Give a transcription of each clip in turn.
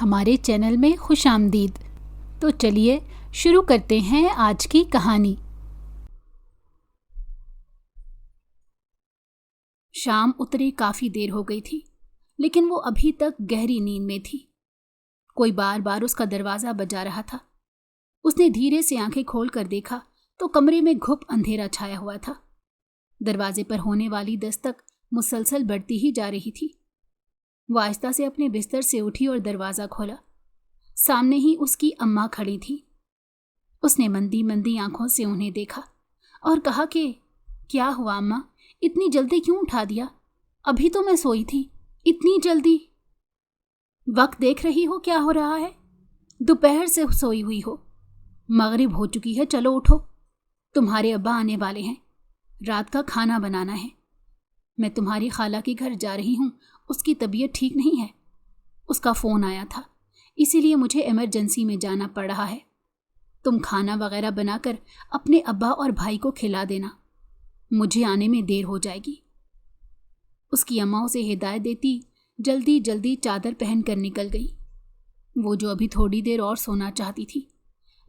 ہمارے چینل میں خوش آمدید۔ تو چلیے شروع کرتے ہیں آج کی کہانی۔ شام اترے کافی دیر ہو گئی تھی، لیکن وہ ابھی تک گہری نیند میں تھی۔ کوئی بار بار اس کا دروازہ بجا رہا تھا۔ اس نے دھیرے سے آنکھیں کھول کر دیکھا تو کمرے میں گھپ اندھیرا چھایا ہوا تھا۔ دروازے پر ہونے والی دستک مسلسل بڑھتی ہی جا رہی تھی۔ وہ آہستہ سے اپنے بستر سے اٹھی اور دروازہ کھولا۔ سامنے ہی اس کی اماں کھڑی تھی۔ اس نے مندی مندی آنکھوں سے انہیں دیکھا اور کہا کہ کیا ہوا اماں، اتنی جلدی کیوں اٹھا دیا؟ ابھی تو میں سوئی تھی، اتنی جلدی؟ وقت دیکھ رہی ہو کیا ہو رہا ہے؟ دوپہر سے سوئی ہوئی ہو، مغرب ہو چکی ہے، چلو اٹھو، تمہارے ابا آنے والے ہیں، رات کا کھانا بنانا ہے۔ میں تمہاری خالہ کے گھر جا رہی ہوں، اس کی طبیعت ٹھیک نہیں ہے، اس کا فون آیا تھا، اسی لیے مجھے ایمرجنسی میں جانا پڑ رہا ہے۔ تم کھانا وغیرہ بنا کر اپنے ابا اور بھائی کو کھلا دینا، مجھے آنے میں دیر ہو جائے گی۔ اس کی اماں اسے ہدایت دیتی جلدی جلدی چادر پہن کر نکل گئی۔ وہ جو ابھی تھوڑی دیر اور سونا چاہتی تھی،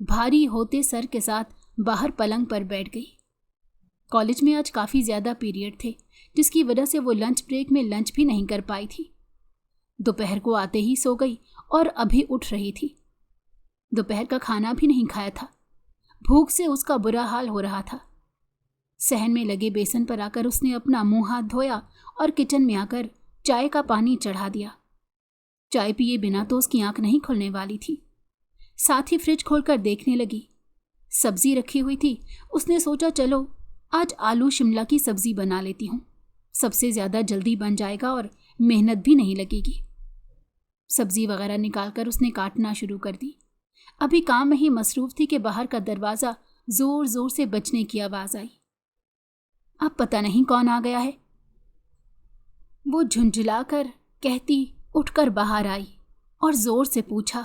بھاری ہوتے سر کے ساتھ باہر پلنگ پر بیٹھ گئی۔ کالج میں آج کافی زیادہ پیریڈ تھے، جس کی وجہ سے وہ لنچ بریک میں لنچ بھی نہیں کر پائی تھی۔ دوپہر کو آتے ہی سو گئی اور ابھی اٹھ رہی تھی۔ دوپہر کا کھانا بھی نہیں کھایا تھا، بھوک سے اس کا برا حال ہو رہا تھا۔ صحن میں لگے بیسن پر آ کر اس نے اپنا منہ ہاتھ دھویا اور کچن میں آ کر چائے کا پانی چڑھا دیا۔ چائے پیے بنا تو اس کی آنکھ نہیں کھلنے والی تھی۔ ساتھ ہی فریج کھول کر دیکھنے لگی، سبزی رکھی ہوئی تھی۔ اس نے سوچا چلو آج آلو شملہ کی سبزی بنا لیتی ہوں، سب سے زیادہ جلدی بن جائے گا اور محنت بھی نہیں لگے گی۔ سبزی وغیرہ نکال کر اس نے کاٹنا شروع کر دی۔ ابھی کام میں ہی مصروف تھی کہ باہر کا دروازہ زور زور سے بجنے کی آواز آئی۔ اب پتہ نہیں کون آ گیا ہے، وہ جھنجھلا کر کہتی اٹھ کر باہر آئی اور زور سے پوچھا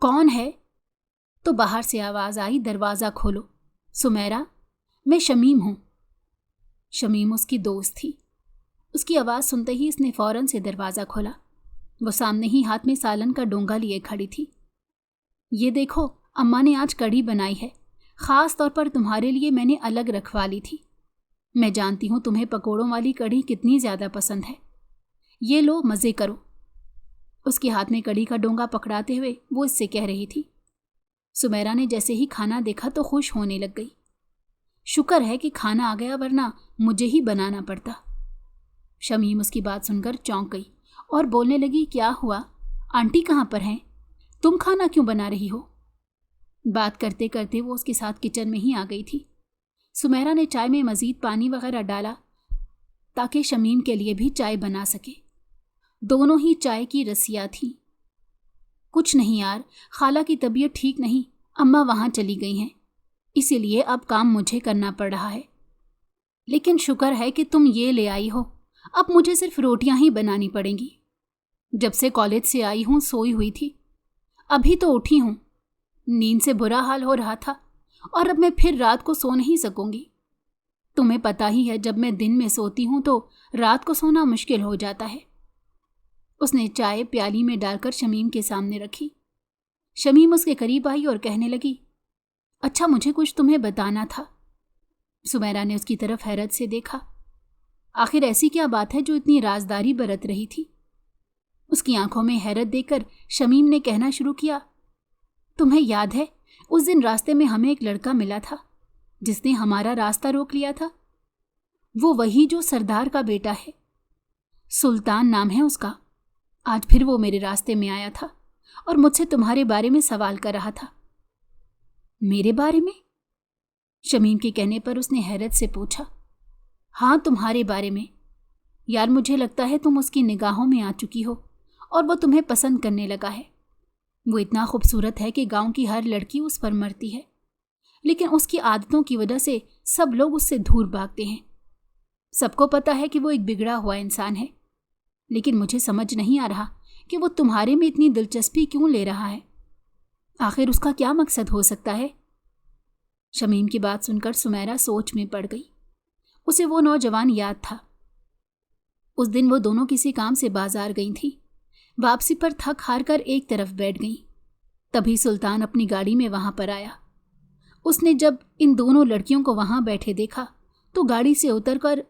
کون ہے؟ تو باہر سے آواز آئی دروازہ کھولو۔ سمیرا، میں شمیم ہوں۔ شمیم اس کی دوست تھی۔ اس کی آواز سنتے ہی اس نے فوراً سے دروازہ کھولا۔ وہ سامنے ہی ہاتھ میں سالن کا ڈونگا لیے کھڑی تھی۔ یہ دیکھو، اماں نے آج کڑھی بنائی ہے، خاص طور پر تمہارے لیے میں نے الگ رکھوا لی تھی۔ میں جانتی ہوں تمہیں پکوڑوں والی کڑھی کتنی زیادہ پسند ہے، یہ لو مزے کرو۔ اس کے ہاتھ میں کڑھی کا ڈونگا پکڑاتے ہوئے وہ اس سے کہہ رہی تھی۔ سمیرا نے جیسے ہی کھانا دیکھا تو خوش ہونے لگ گئی۔ شکر ہے کہ کھانا آ گیا، ورنہ مجھے ہی بنانا پڑتا۔ شمیم اس کی بات سن کر چونک گئی اور بولنے لگی کیا ہوا؟ آنٹی کہاں پر ہیں؟ تم کھانا کیوں بنا رہی ہو؟ بات کرتے کرتے وہ اس کے ساتھ کچن میں ہی آ گئی تھی۔ سمیرا نے چائے میں مزید پانی وغیرہ ڈالا تاکہ شمیم کے لیے بھی چائے بنا سکے۔ دونوں ہی چائے کی رسیاں تھیں۔ کچھ نہیں یار، خالہ کی طبیعت ٹھیک نہیں، اماں وہاں چلی گئی ہیں، اسی لیے اب کام مجھے کرنا پڑ رہا ہے۔ لیکن شکر ہے کہ تم یہ لے آئی ہو، اب مجھے صرف روٹیاں ہی بنانی پڑیں گی۔ جب سے کالج سے آئی ہوں سوئی ہوئی تھی، ابھی تو اٹھی ہوں، نیند سے برا حال ہو رہا تھا اور اب میں پھر رات کو سو نہیں سکوں گی۔ تمہیں پتہ ہی ہے جب میں دن میں سوتی ہوں تو رات کو سونا مشکل ہو جاتا ہے۔ اس نے چائے پیالی میں ڈال کر شمیم کے سامنے رکھی۔ شمیم اس کے قریب آئی اور کہنے لگی اچھا مجھے کچھ تمہیں بتانا تھا۔ سمیرا نے اس کی طرف حیرت سے دیکھا۔ آخر ایسی کیا بات ہے جو اتنی رازداری برت رہی تھی؟ اس کی آنکھوں میں حیرت دیکھ کر شمیم نے کہنا شروع کیا تمہیں یاد ہے اس دن راستے میں ہمیں ایک لڑکا ملا تھا جس نے ہمارا راستہ روک لیا تھا؟ وہ وہی جو سردار کا بیٹا ہے، سلطان نام ہے اس کا۔ آج پھر وہ میرے راستے میں آیا تھا اور مجھ سے تمہارے بارے میں سوال کر رہا تھا۔ میرے بارے میں؟ شمیم کے کہنے پر اس نے حیرت سے پوچھا۔ ہاں تمہارے بارے میں۔ یار مجھے لگتا ہے تم اس کی نگاہوں میں آ چکی ہو اور وہ تمہیں پسند کرنے لگا ہے۔ وہ اتنا خوبصورت ہے کہ گاؤں کی ہر لڑکی اس پر مرتی ہے، لیکن اس کی عادتوں کی وجہ سے سب لوگ اس سے دور بھاگتے ہیں۔ سب کو پتہ ہے کہ وہ ایک بگڑا ہوا انسان ہے، لیکن مجھے سمجھ نہیں آ رہا کہ وہ تمہارے میں اتنی دلچسپی کیوں لے رہا ہے۔ آخر اس کا کیا مقصد ہو سکتا ہے؟ شمیم کی بات سن کر سمیرا سوچ میں پڑ گئی۔ اسے وہ نوجوان یاد تھا۔ اس دن وہ دونوں کسی کام سے بازار گئی تھیں۔ वापसी पर थक हार कर एक तरफ बैठ गई। तभी सुल्तान अपनी गाड़ी में वहां पर आया। उसने जब इन दोनों लड़कियों को वहां बैठे देखा तो गाड़ी से उतरकर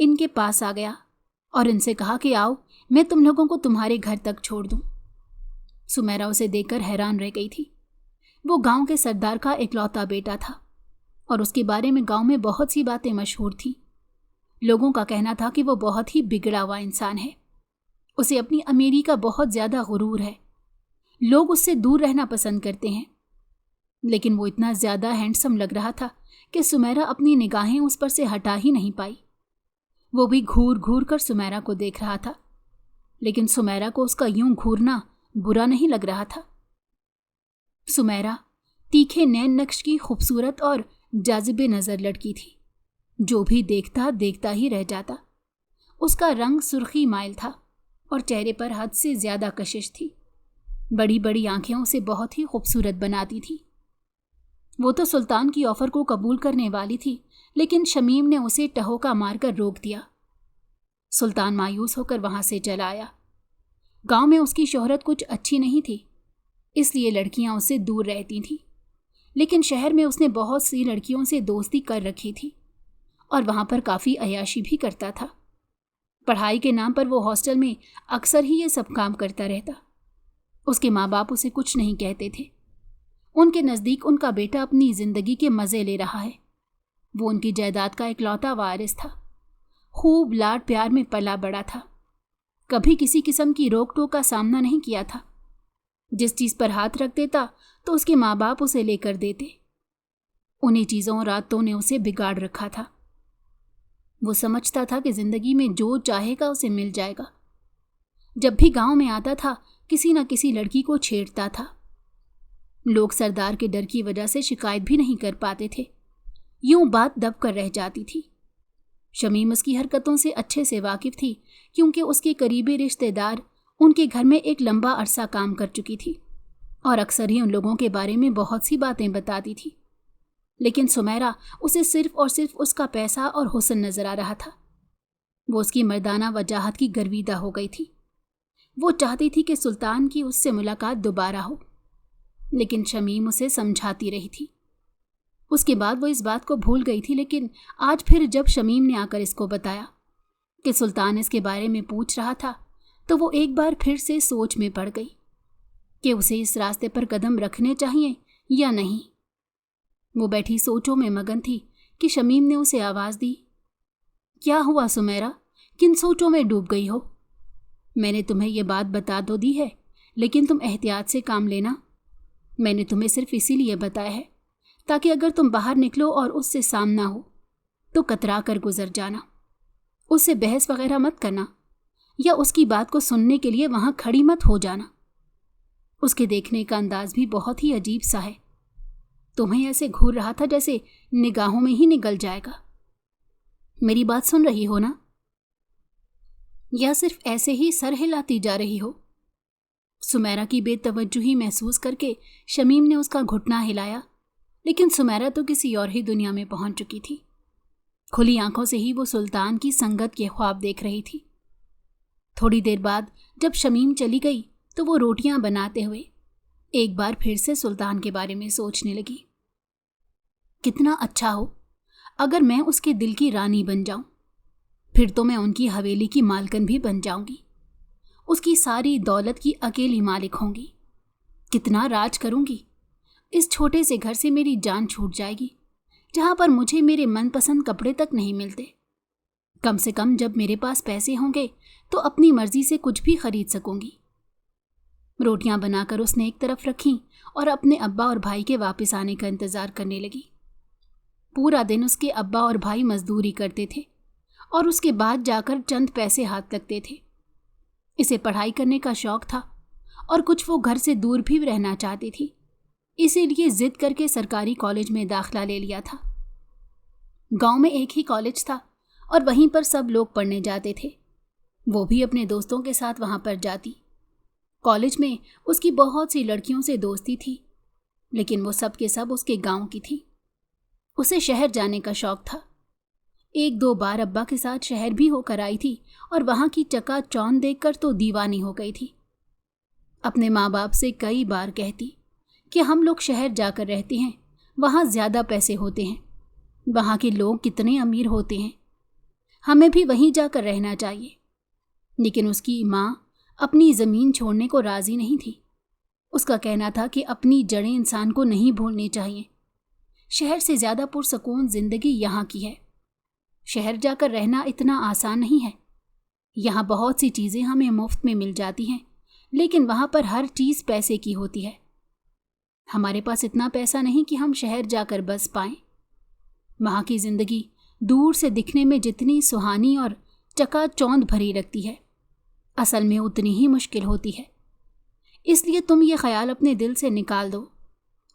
इनके पास आ गया और इनसे कहा कि आओ, मैं तुम लोगों को तुम्हारे घर तक छोड़ दूं। सुमेरा उसे देखकर हैरान रह गई थी। वो गांव के सरदार का इकलौता बेटा था और उसके बारे में गांव में बहुत सी बातें मशहूर थीं। लोगों का कहना था कि वो बहुत ही बिगड़ा हुआ इंसान है, उसे अपनी अमीरी का बहुत ज़्यादा गुरूर है, लोग उससे दूर रहना पसंद करते हैं। लेकिन वो इतना ज़्यादा हैंडसम लग रहा था कि सुमेरा अपनी निगाहें उस पर से हटा ही नहीं पाई। वो भी घूर घूर कर सुमेरा को देख रहा था, लेकिन सुमेरा को उसका यूं घूरना बुरा नहीं लग रहा था। सुमेरा तीखे नैन नक्श की खूबसूरत और जाजिबे नज़र लड़की थी। जो भी देखता देखता ही रह जाता। उसका रंग सुर्खी माइल था और चेहरे पर हद से ज़्यादा कशिश थी। बड़ी बड़ी आंखें उसे बहुत ही खूबसूरत बनाती थी। वो तो सुल्तान की ऑफ़र को कबूल करने वाली थी, लेकिन शमीम ने उसे टहोका मारकर रोक दिया। सुल्तान मायूस होकर वहाँ से चला आया। गांव में उसकी शोहरत कुछ अच्छी नहीं थी, इसलिए लड़कियां उससे दूर रहती थीं। लेकिन शहर में उसने बहुत सी लड़कियों से दोस्ती कर रखी थी और वहाँ पर काफ़ी अय्याशी भी करता था। पढ़ाई के नाम पर वो हॉस्टल में अक्सर ही ये सब काम करता रहता। उसके माँ बाप उसे कुछ नहीं कहते थे। उनके नज़दीक उनका बेटा अपनी ज़िंदगी के मज़े ले रहा है। वो उनकी जायदाद का इकलौता वारिस था। खूब लाड प्यार में पला बड़ा था। कभी किसी किस्म की रोक टोक का सामना नहीं किया था। जिस चीज़ पर हाथ रख देता तो उसके माँ बाप उसे लेकर देते। उन्हीं चीज़ों और आदतों ने उसे बिगाड़ रखा था। वो समझता था कि ज़िंदगी में जो चाहेगा उसे मिल जाएगा। जब भी गांव में आता था किसी न किसी लड़की को छेड़ता था। लोग सरदार के डर की वजह से शिकायत भी नहीं कर पाते थे। यूं बात दब कर रह जाती थी। शमीम उसकी हरकतों से अच्छे से वाकिफ थी, क्योंकि उसके करीबी रिश्तेदार उनके घर में एक लंबा अरसा काम कर चुकी थी और अक्सर ही उन लोगों के बारे में बहुत सी बातें बताती थी। लेकिन सुमेरा उसे सिर्फ और सिर्फ उसका पैसा और हुस्न नजर आ रहा था। वो उसकी मर्दाना वजाहत की गर्विदा हो गई थी। वो चाहती थी कि सुल्तान की उससे मुलाकात दोबारा हो, लेकिन शमीम उसे समझाती रही थी। उसके बाद वो इस बात को भूल गई थी, लेकिन आज फिर जब शमीम ने आकर इसको बताया कि सुल्तान इसके बारे में पूछ रहा था, तो वो एक बार फिर से सोच में पड़ गई कि उसे इस रास्ते पर कदम रखने चाहिए या नहीं। वो बैठी सोचों में मगन थी कि शमीम ने उसे आवाज़ दी, क्या हुआ सुमेरा, किन सोचों में डूब गई हो? मैंने तुम्हें यह बात बता तो दी है, लेकिन तुम एहतियात से काम लेना। मैंने तुम्हें सिर्फ इसीलिए बताया है ताकि अगर तुम बाहर निकलो और उससे सामना हो तो कतरा कर गुजर जाना। उससे बहस वगैरह मत करना या उसकी बात को सुनने के लिए वहाँ खड़ी मत हो जाना। उसके देखने का अंदाज भी बहुत ही अजीब सा है। तुम्हें ऐसे घूर रहा था जैसे निगाहों में ही निगल जाएगा। मेरी बात सुन रही हो ना, या सिर्फ ऐसे ही सर हिलाती जा रही हो? सुमेरा की बेतवज्जुही महसूस करके शमीम ने उसका घुटना हिलाया, लेकिन सुमेरा तो किसी और ही दुनिया में पहुंच चुकी थी। खुली आंखों से ही वो सुल्तान की संगत के ख्वाब देख रही थी। थोड़ी देर बाद जब शमीम चली गई तो वो रोटियां बनाते हुए एक बार फिर से सुल्तान के बारे में सोचने लगी। कितना अच्छा हो अगर मैं उसके दिल की रानी बन जाऊं, फिर तो मैं उनकी हवेली की मालकन भी बन जाऊंगी। उसकी सारी दौलत की अकेली मालिक होंगी। कितना राज करूंगी। इस छोटे से घर से मेरी जान छूट जाएगी, जहां पर मुझे मेरे मनपसंद कपड़े तक नहीं मिलते। कम से कम जब मेरे पास पैसे होंगे तो अपनी मर्जी से कुछ भी खरीद सकूंगी। रोटियां बनाकर उसने एक तरफ रखी और अपने अब्बा और भाई के वापस आने का इंतजार करने लगी। पूरा दिन उसके अब्बा और भाई मजदूरी करते थे और उसके बाद जाकर चंद पैसे हाथ लगते थे। इसे पढ़ाई करने का शौक था और कुछ वो घर से दूर भी रहना चाहती थी, इसीलिए जिद करके सरकारी कॉलेज में दाखिला ले लिया था। गांव में एक ही कॉलेज था और वहीं पर सब लोग पढ़ने जाते थे। वो भी अपने दोस्तों के साथ वहां पर जाती। कॉलेज में उसकी बहुत सी लड़कियों से दोस्ती थी, लेकिन वो सब के सब उसके गांव की थी। उसे शहर जाने का शौक था। एक दो बार अब्बा के साथ शहर भी होकर आई थी और वहां की चकाचौंध देखकर तो दीवानी हो गई थी अपने माँ बाप से कई बार कहती कि हम लोग शहर जाकर रहते हैं, वहाँ ज़्यादा पैसे होते हैं, वहाँ के लोग कितने अमीर होते हैं, हमें भी वहीं जाकर रहना चाहिए। लेकिन उसकी माँ अपनी ज़मीन छोड़ने को राज़ी नहीं थी। उसका कहना था कि अपनी जड़ें इंसान को नहीं भूलनी चाहिए। शहर से ज़्यादा पुरसकून ज़िंदगी यहाँ की है। शहर जाकर रहना इतना आसान नहीं है। यहाँ बहुत सी चीज़ें हमें मुफ्त में मिल जाती हैं, लेकिन वहाँ पर हर चीज़ पैसे की होती है। हमारे पास इतना पैसा नहीं कि हम शहर जाकर बस पाएं। वहाँ की ज़िंदगी दूर से दिखने में जितनी सुहानी और चकाचौंध भरी लगती है, असल में उतनी ही मुश्किल होती है। इसलिए तुम ये ख्याल अपने दिल से निकाल दो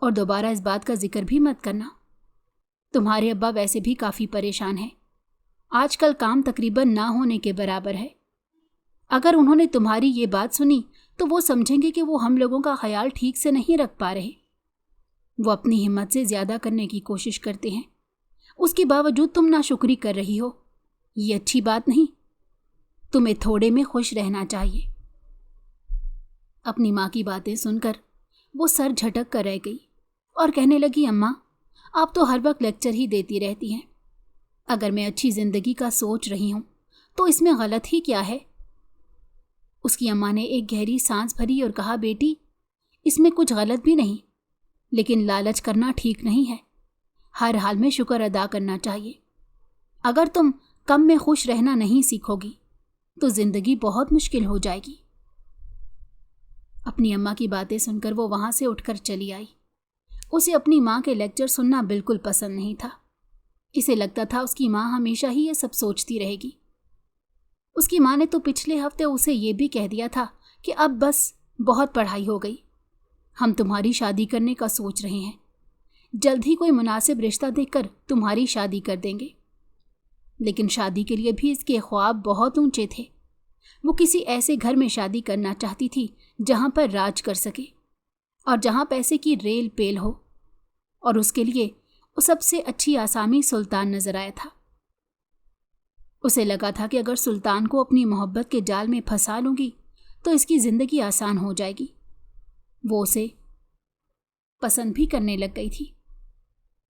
और दोबारा इस बात का जिक्र भी मत करना। तुम्हारे अब्बा वैसे भी काफ़ी परेशान हैं। आजकल काम तकरीबन ना होने के बराबर है। अगर उन्होंने तुम्हारी ये बात सुनी तो वो समझेंगे कि वो हम लोगों का ख्याल ठीक से नहीं रख पा रहे। वो अपनी हिम्मत से ज़्यादा करने की कोशिश करते हैं, उसके बावजूद तुम नाशुक्री कर रही हो। ये अच्छी बात नहीं। तुम्हें थोड़े में खुश रहना चाहिए। अपनी माँ की बातें सुनकर वो सर झटक कर रह गई और कहने लगी, अम्मा आप तो हर वक्त लेक्चर ही देती रहती हैं। अगर मैं अच्छी ज़िंदगी का सोच रही हूँ तो इसमें गलत ही क्या है? उसकी अम्मा ने एक गहरी सांस भरी और कहा, बेटी इसमें कुछ गलत भी नहीं, लेकिन लालच करना ठीक नहीं है। हर हाल में शुक्र अदा करना चाहिए। अगर तुम कम में खुश रहना नहीं सीखोगी तो ज़िंदगी बहुत मुश्किल हो जाएगी। अपनी अम्मा की बातें सुनकर वो वहाँ से उठकर चली आई। उसे अपनी माँ के लेक्चर सुनना बिल्कुल पसंद नहीं था। इसे लगता था उसकी माँ हमेशा ही ये सब सोचती रहेगी। उसकी माँ ने तो पिछले हफ्ते उसे ये भी कह दिया था कि अब बस बहुत पढ़ाई हो गई, हम तुम्हारी शादी करने का सोच रहे हैं। जल्द ही कोई मुनासिब रिश्ता देखकर तुम्हारी शादी कर देंगे। लेकिन शादी के लिए भी इसके ख्वाब बहुत ऊंचे थे। वो किसी ऐसे घर में शादी करना चाहती थी जहाँ पर राज कर सके और जहाँ पैसे की रेल पेल हो, और उसके लिए वो सबसे अच्छी आसामी सुल्तान नजर आया था। उसे लगा था कि अगर सुल्तान को अपनी मोहब्बत के जाल में फंसा लूँगी तो इसकी ज़िंदगी आसान हो जाएगी। वो उसे पसंद भी करने लग गई थी,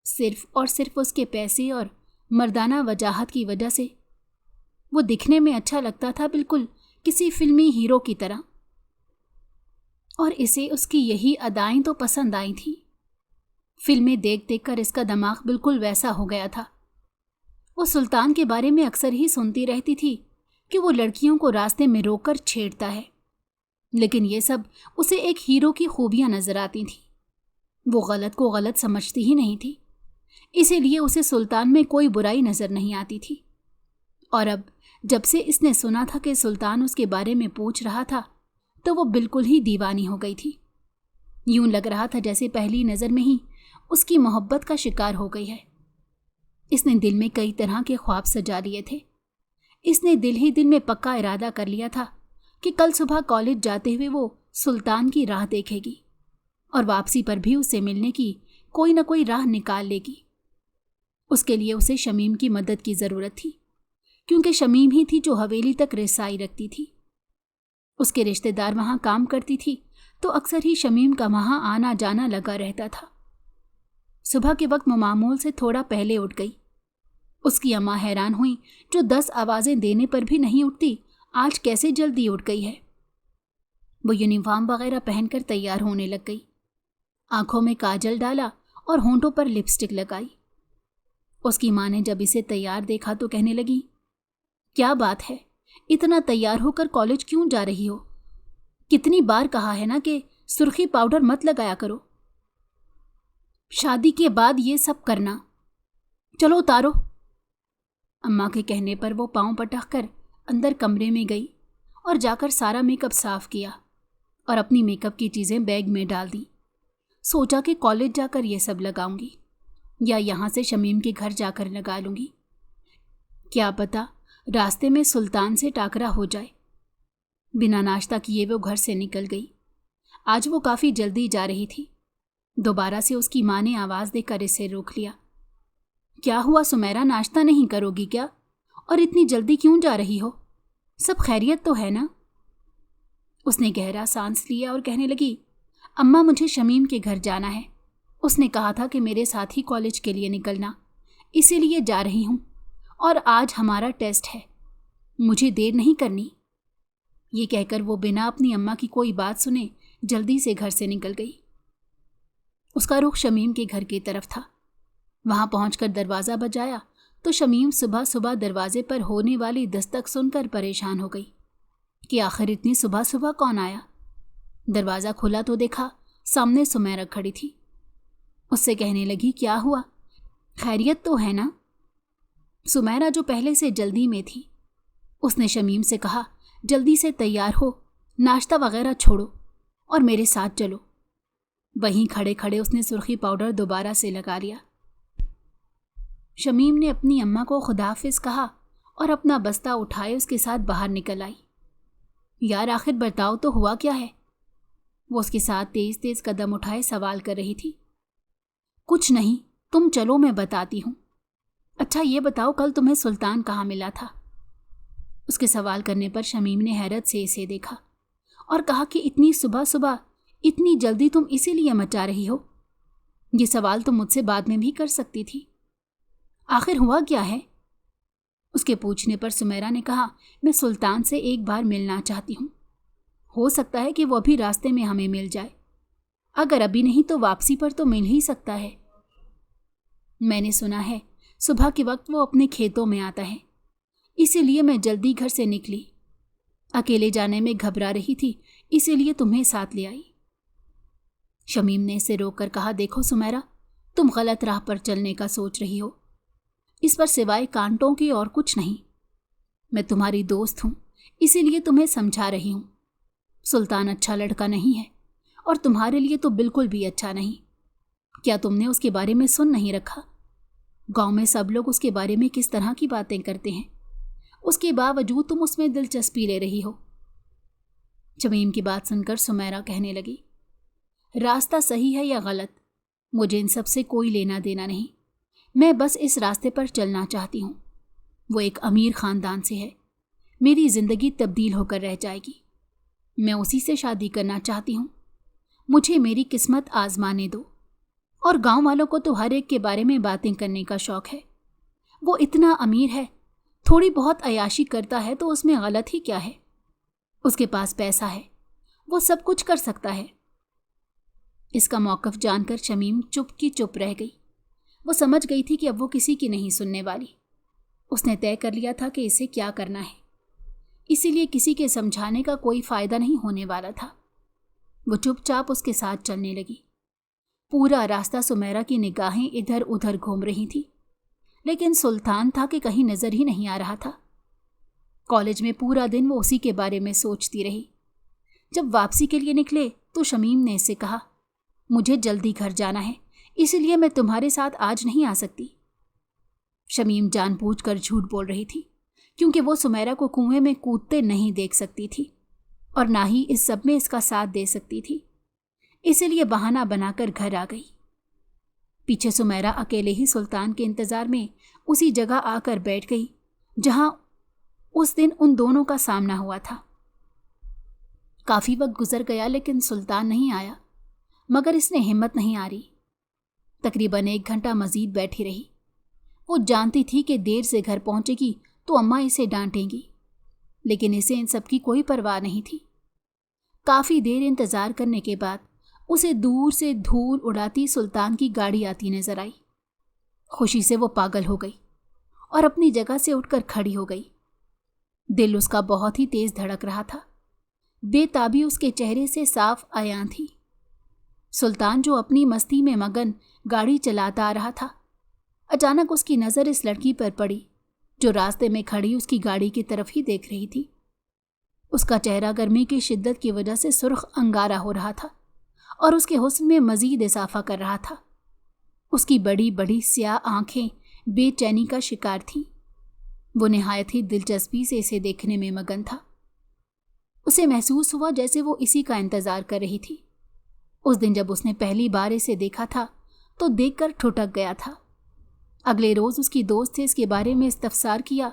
सिर्फ और सिर्फ उसके पैसे और मर्दाना वजाहत की वजह से। वो दिखने में अच्छा लगता था, बिल्कुल किसी फिल्मी हीरो की तरह, और इसे उसकी यही अदाएं तो पसंद आई थी। फिल्में देख देख कर इसका दिमाग बिल्कुल वैसा हो गया था। वो सुल्तान के बारे में अक्सर ही सुनती रहती थी कि वो लड़कियों को रास्ते में रोककर छेड़ता है, लेकिन ये सब उसे एक हीरो की खूबियां नजर आती थी। वो गलत को गलत समझती ही नहीं थी, इसीलिए उसे सुल्तान में कोई बुराई नजर नहीं आती थी। और अब जब से इसने सुना था कि सुल्तान उसके बारे में पूछ रहा था तो वो बिल्कुल ही दीवानी हो गई थी। यूं लग रहा था जैसे पहली नज़र में ही उसकी मोहब्बत का शिकार हो गई है। इसने दिल में कई तरह के ख्वाब सजा लिए थे। इसने दिल ही दिल में पक्का इरादा कर लिया था कि कल सुबह कॉलेज जाते हुए वो सुल्तान की राह देखेगी और वापसी पर भी उससे मिलने की कोई ना कोई राह निकाल लेगी। उसके लिए उसे शमीम की मदद की ज़रूरत थी, क्योंकि शमीम ही थी जो हवेली तक रसाई रखती थी। उसके रिश्तेदार वहाँ काम करती थी तो अक्सर ही शमीम का वहाँ आना जाना लगा रहता था। सुबह के वक्त मामूल से थोड़ा पहले उठ गई। उसकी अम्मा हैरान हुई, जो 10 आवाज़ें देने पर भी नहीं उठती, आज कैसे जल्दी उठ गई है। वो यूनिफॉर्म वगैरह पहनकर तैयार होने लग गई। आंखों में काजल डाला और होंठों पर लिपस्टिक लगाई। उसकी माँ ने जब इसे तैयार देखा तो कहने लगी, क्या बात है, इतना तैयार होकर कॉलेज क्यों जा रही हो? कितनी बार कहा है ना कि सुर्खी पाउडर मत लगाया करो। शादी के बाद ये सब करना। चलो उतारो। अम्मा के कहने पर वो पाँव पटक कर अंदर कमरे में गई और जाकर सारा मेकअप साफ किया और अपनी मेकअप की चीज़ें बैग में डाल दी। सोचा कि कॉलेज जाकर ये सब लगाऊंगी या यहाँ से शमीम के घर जाकर लगा लूँगी। क्या पता रास्ते में सुल्तान से टाकरा हो जाए। बिना नाश्ता किए वो घर से निकल गई। आज वो काफ़ी जल्दी जा रही थी। दोबारा से उसकी माँ ने आवाज़ देकर इसे रोक लिया। क्या हुआ सुमेरा, नाश्ता नहीं करोगी क्या? और इतनी जल्दी क्यों जा रही हो? सब खैरियत तो है ना? اس نے گہرا سانس لیا اور کہنے لگی، اماں مجھے شمیم کے گھر جانا ہے، اس نے کہا تھا کہ میرے ساتھ ہی کالج کے لیے نکلنا، اسی لیے جا رہی ہوں، اور آج ہمارا ٹیسٹ ہے، مجھے دیر نہیں کرنی۔ یہ کہہ کر وہ بنا اپنی اماں کی کوئی بات سنے جلدی سے گھر سے نکل گئی۔ اس کا رخ شمیم کے گھر کی طرف تھا۔ وہاں پہنچ کر دروازہ بجایا تو شمیم صبح صبح دروازے پر ہونے والی دستک سن کر پریشان ہو گئی کہ آخر اتنی صبح صبح کون آیا۔ دروازہ کھلا تو دیکھا سامنے سمیرہ کھڑی تھی۔ اس سے کہنے لگی، کیا ہوا، خیریت تو ہے نا؟ سمیرہ جو پہلے سے جلدی میں تھی، اس نے شمیم سے کہا، جلدی سے تیار ہو، ناشتہ وغیرہ چھوڑو اور میرے ساتھ چلو۔ وہیں کھڑے کھڑے اس نے سرخی پاؤڈر دوبارہ سے لگا لیا۔ شمیم نے اپنی اماں کو خداحافظ کہا اور اپنا بستہ اٹھائے اس کے ساتھ باہر نکل آئی۔ یار آخر بتاؤ تو ہوا کیا ہے؟ وہ اس کے ساتھ تیز تیز قدم اٹھائے سوال کر رہی تھی۔ کچھ نہیں، تم چلو میں بتاتی ہوں۔ اچھا یہ بتاؤ کل تمہیں سلطان کہاں ملا تھا؟ اس کے سوال کرنے پر شمیم نے حیرت سے اسے دیکھا اور کہا کہ اتنی صبح صبح اتنی جلدی تم اسی لیے مچا رہی ہو؟ یہ سوال تم مجھ سے بعد میں بھی کر سکتی تھی۔ آخر ہوا کیا ہے؟ اس کے پوچھنے پر سمیرہ نے کہا، میں سلطان سے ایک بار ملنا چاہتی ہوں، ہو سکتا ہے کہ وہ ابھی راستے میں ہمیں مل جائے، اگر ابھی نہیں تو واپسی پر تو مل ہی سکتا ہے۔ میں نے سنا ہے صبح کے وقت وہ اپنے کھیتوں میں آتا ہے، اسی لیے میں جلدی گھر سے نکلی، اکیلے جانے میں گھبرا رہی تھی، اسی لیے تمہیں ساتھ لے آئی۔ شمیم نے اسے روک کر کہا، دیکھو سمیرہ، تم غلط راہ پر چلنے کا سوچ رہی ہو، اس پر سوائے کانٹوں کی اور کچھ نہیں۔ میں تمہاری دوست ہوں، اسی لیے تمہیں سمجھا رہی ہوں۔ سلطان اچھا لڑکا نہیں ہے اور تمہارے لیے تو بالکل بھی اچھا نہیں۔ کیا تم نے اس کے بارے میں سن نہیں رکھا؟ گاؤں میں سب لوگ اس کے بارے میں کس طرح کی باتیں کرتے ہیں، اس کے باوجود تم اس میں دلچسپی لے رہی ہو۔ شمیم کی بات سن کر سمیرہ کہنے لگی، راستہ صحیح ہے یا غلط، مجھے ان سب سے کوئی لینا دینا نہیں، میں بس اس راستے پر چلنا چاہتی ہوں۔ وہ ایک امیر خاندان سے ہے، میری زندگی تبدیل ہو کر رہ جائے گی، میں اسی سے شادی کرنا چاہتی ہوں، مجھے میری قسمت آزمانے دو۔ اور گاؤں والوں کو تو ہر ایک کے بارے میں باتیں کرنے کا شوق ہے، وہ اتنا امیر ہے، تھوڑی بہت عیاشی کرتا ہے تو اس میں غلط ہی کیا ہے، اس کے پاس پیسہ ہے، وہ سب کچھ کر سکتا ہے۔ اس کا موقف جان کر شمیم چپ کی چپ رہ گئی۔ وہ سمجھ گئی تھی کہ اب وہ کسی کی نہیں سننے والی، اس نے طے کر لیا تھا کہ اسے کیا کرنا ہے، اسی لیے کسی کے سمجھانے کا کوئی فائدہ نہیں ہونے والا تھا۔ وہ چپ چاپ اس کے ساتھ چلنے لگی۔ پورا راستہ سمیرہ کی نگاہیں ادھر ادھر گھوم رہی تھی، لیکن سلطان تھا کہ کہیں نظر ہی نہیں آ رہا تھا۔ کالج میں پورا دن وہ اسی کے بارے میں سوچتی رہی۔ جب واپسی کے لیے نکلے تو شمیم نے اسے کہا، مجھے جلدی گھر جانا ہے، اس لیے میں تمہارے ساتھ آج نہیں آ سکتی۔ شمیم جان بوجھ کر جھوٹ بول رہی تھی، کیونکہ وہ سمیرہ کو کنویں میں کودتے نہیں دیکھ سکتی تھی اور نہ ہی اس سب میں اس کا ساتھ دے سکتی تھی، اسی لیے بہانہ بنا کر گھر آ گئی۔ پیچھے سمیرہ اکیلے ہی سلطان کے انتظار میں اسی جگہ آ کر بیٹھ گئی جہاں اس دن ان دونوں کا سامنا ہوا تھا۔ کافی وقت گزر گیا لیکن سلطان نہیں آیا، مگر اس نے ہمت نہیں ہاری۔ تقریباً 1 گھنٹہ مزید بیٹھی رہی۔ وہ جانتی تھی کہ دیر سے گھر پہنچے گی تو اماں اسے ڈانٹیں گی، لیکن اسے ان سب کی کوئی پرواہ نہیں تھی۔ کافی دیر انتظار کرنے کے بعد اسے دور سے دھول اڑاتی سلطان کی گاڑی آتی نظر آئی۔ خوشی سے وہ پاگل ہو گئی اور اپنی جگہ سے اٹھ کر کھڑی ہو گئی۔ دل اس کا بہت ہی تیز دھڑک رہا تھا، بے تابی اس کے چہرے سے صاف عیاں تھی۔ سلطان جو اپنی مستی میں مگن گاڑی چلاتا آ رہا تھا، اچانک اس کی نظر اس لڑکی پر پڑی جو راستے میں کھڑی اس کی گاڑی کی طرف ہی دیکھ رہی تھی۔ اس کا چہرہ گرمی کی شدت کی وجہ سے سرخ انگارہ ہو رہا تھا اور اس کے حسن میں مزید اضافہ کر رہا تھا۔ اس کی بڑی بڑی سیاہ آنکھیں بے چینی کا شکار تھیں۔ وہ نہایت ہی دلچسپی سے اسے دیکھنے میں مگن تھا۔ اسے محسوس ہوا جیسے وہ اسی کا انتظار کر رہی تھی۔ اس دن جب اس نے پہلی بار اسے دیکھا تھا تو دیکھ کر ٹھٹک گیا تھا۔ اگلے روز اس کی دوست سے اس کے بارے میں استفسار کیا،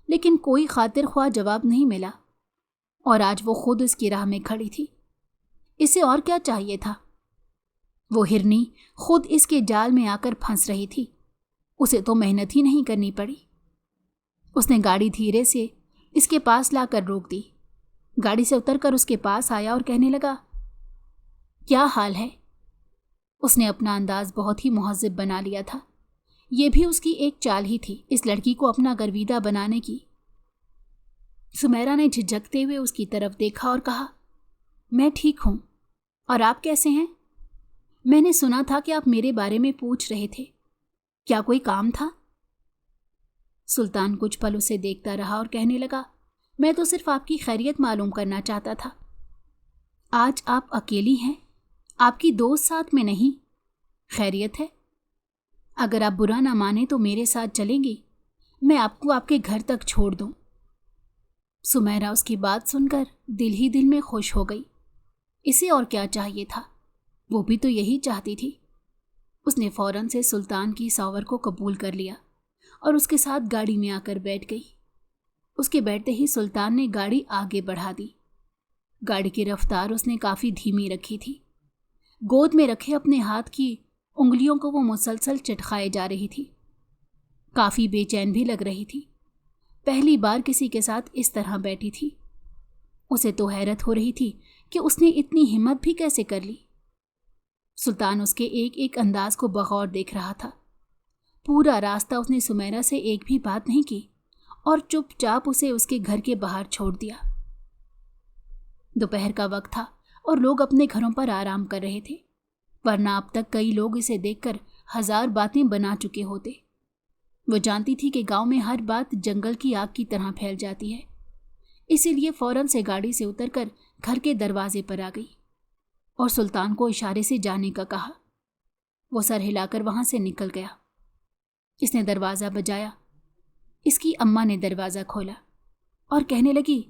لیکن کوئی خاطر خواہ جواب نہیں ملا۔ और आज वो खुद उसकी राह में खड़ी थी। इसे और क्या चाहिए था? वो हिरनी खुद इसके जाल में आकर फंस रही थी। उसे तो मेहनत ही नहीं करनी पड़ी। उसने गाड़ी धीरे से इसके पास लाकर रोक दी। गाड़ी से उतरकर उसके पास आया और कहने लगा, क्या हाल है? उसने अपना अंदाज बहुत ही मुहज़्ज़ब बना लिया था। ये भी उसकी एक चाल ही थी, इस लड़की को अपना गर्विदा बनाने की। सुमेरा ने झिझकते हुए उसकी तरफ देखा और कहा, मैं ठीक हूं, और आप कैसे हैं? मैंने सुना था कि आप मेरे बारे में पूछ रहे थे, क्या कोई काम था? सुल्तान कुछ पल उसे देखता रहा और कहने लगा, मैं तो सिर्फ आपकी खैरियत मालूम करना चाहता था। आज आप अकेली हैं, आपकी दोस्त साथ में नहीं। खैरियत है? अगर आप बुरा ना माने तो मेरे साथ चलेंगी, मैं आपको आपके घर तक छोड़ दूं। सुमेरा उसकी बात सुनकर दिल ही दिल में खुश हो गई। इसे और क्या चाहिए था? वो भी तो यही चाहती थी। उसने फौरन से सुल्तान की इस ऑफर को कबूल कर लिया और उसके साथ गाड़ी में आकर बैठ गई। उसके बैठते ही सुल्तान ने गाड़ी आगे बढ़ा दी। गाड़ी की रफ्तार उसने काफ़ी धीमी रखी थी। गोद में रखे अपने हाथ की उंगलियों को वो मुसलसल चटखाए जा रही थी। काफ़ी बेचैन भी लग रही थी। पहली बार किसी के साथ इस तरह बैठी थी। उसे तो हैरत हो रही थी कि उसने इतनी हिम्मत भी कैसे कर ली। सुल्तान उसके एक एक अंदाज को बगौर देख रहा था। पूरा रास्ता उसने सुमेरा से एक भी बात नहीं की और चुपचाप उसे उसके घर के बाहर छोड़ दिया। दोपहर का वक्त था और लोग अपने घरों पर आराम कर रहे थे, वरना अब तक कई लोग इसे देखकर 1000 बातें बना चुके होते। वो जानती थी कि गांव में हर बात जंगल की आग की तरह फैल जाती है, इसीलिए फौरन से गाड़ी से उतरकर घर के दरवाजे पर आ गई और सुल्तान को इशारे से जाने का कहा। वो सर हिलाकर वहां से निकल गया। इसने दरवाज़ा बजाया। इसकी अम्मा ने दरवाज़ा खोला और कहने लगी,